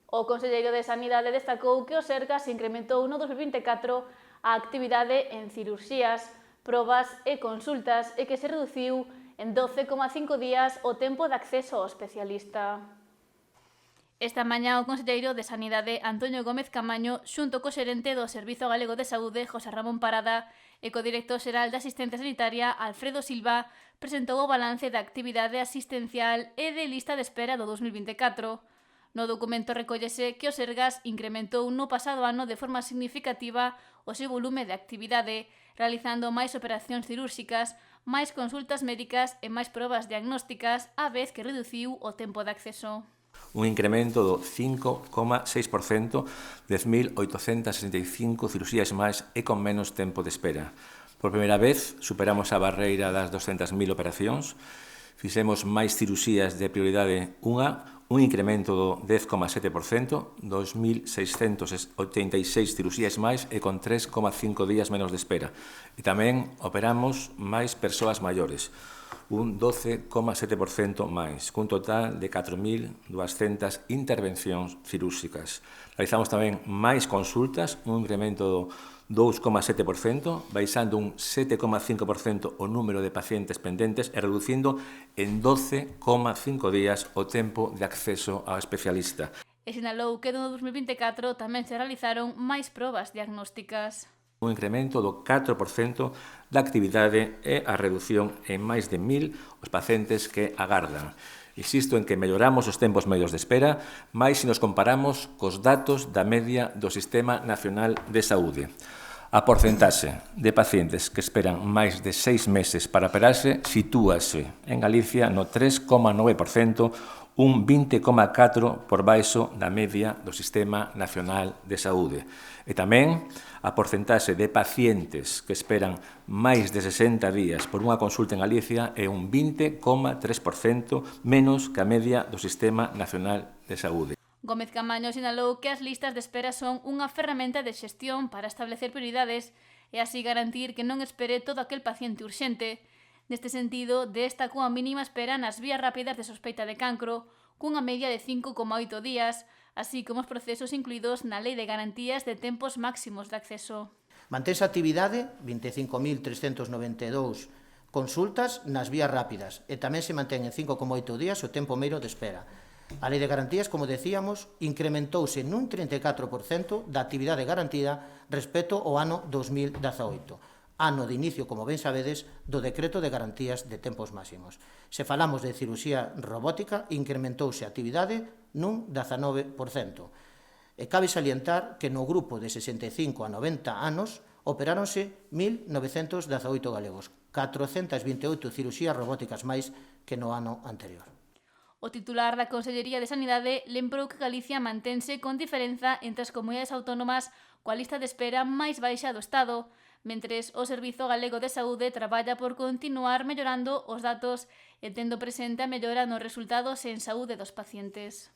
O conselleiro de Sanidade destacou que o Sergas incrementou no 2024 a actividade en cirurxías, probas e consultas e que se reduciu en 12,5 días o tempo de acceso ao especialista. Esta mañá o conselleiro de Sanidade Antonio Gómez Camaño, xunto co xerente do Servizo Galego de Saúde José Ramón Parada e co director xeral de Asistencia Sanitaria Alfredo Silva, presentou o balance da actividade asistencial e de lista de espera do 2024. No documento recóllese que o Sergas incrementou no pasado ano de forma significativa o seu volume de actividade, realizando máis operacións cirúrxicas, máis consultas médicas e máis probas diagnósticas, á vez que reduciu o tempo de acceso. Un incremento do 5,6%, 10.865 cirurxías máis e con menos tempo de espera. Por primeira vez, superamos a barreira das 200.000 operacións, fixemos máis cirurxías de prioridade 1, un incremento do 10,7%, 2.686 cirurxías máis e con 3,5 días menos de espera. E tamén operamos máis persoas maiores, un 12,7% máis, cun total de 4.200 intervencións cirúrxicas. Realizamos tamén máis consultas, un incremento do 2,7%, baixando un 7,5% o número de pacientes pendentes e reducindo en 12,5 días o tempo de acceso ao especialista. E sinalou que no 2024 tamén se realizaron máis probas diagnósticas. Un incremento do 4% da actividade e a reducción en máis de 1.000 os pacientes que agardan. Insisto en que melloramos os tempos medios de espera, máis se nos comparamos cos datos da media do Sistema Nacional de Saúde. A porcentaxe de pacientes que esperan máis de 6 meses para operarse sitúase en Galicia no 3,9%, un 20,4% por baixo da media do Sistema Nacional de Saúde. E tamén a porcentaxe de pacientes que esperan máis de 60 días por unha consulta en Galicia é un 20,3% menos que a media do Sistema Nacional de Saúde. Gómez Camaño sinalou que as listas de espera son unha ferramenta de xestión para establecer prioridades e así garantir que non espere todo aquel paciente urxente. Neste sentido, destacou a mínima espera nas vías rápidas de sospeita de cancro, cunha media de 5,8 días, así como os procesos incluídos na Lei de Garantías de tempos máximos de acceso. Mantense a actividade, 25.392 consultas nas vías rápidas e tamén se mantén en 5,8 días o tempo meiro de espera. A Lei de Garantías, como decíamos, incrementouse nun 34% da actividade garantida respecto ao ano 2018, ano de inicio, como ben sabedes, do Decreto de Garantías de Tempos Máximos. Se falamos de cirurxía robótica, incrementouse a actividade nun 19%. E cabe salientar que no grupo de 65 a 90 anos operáronse 1.918 galegos, 428 cirurxías robóticas máis que no ano anterior. O titular da Consellería de Sanidade lembrou que Galicia mantense con diferenza entre as comunidades autónomas coa lista de espera máis baixa do Estado, mentres o Servizo Galego de Saúde traballa por continuar mellorando os datos e tendo presente a mellora nos resultados en saúde dos pacientes.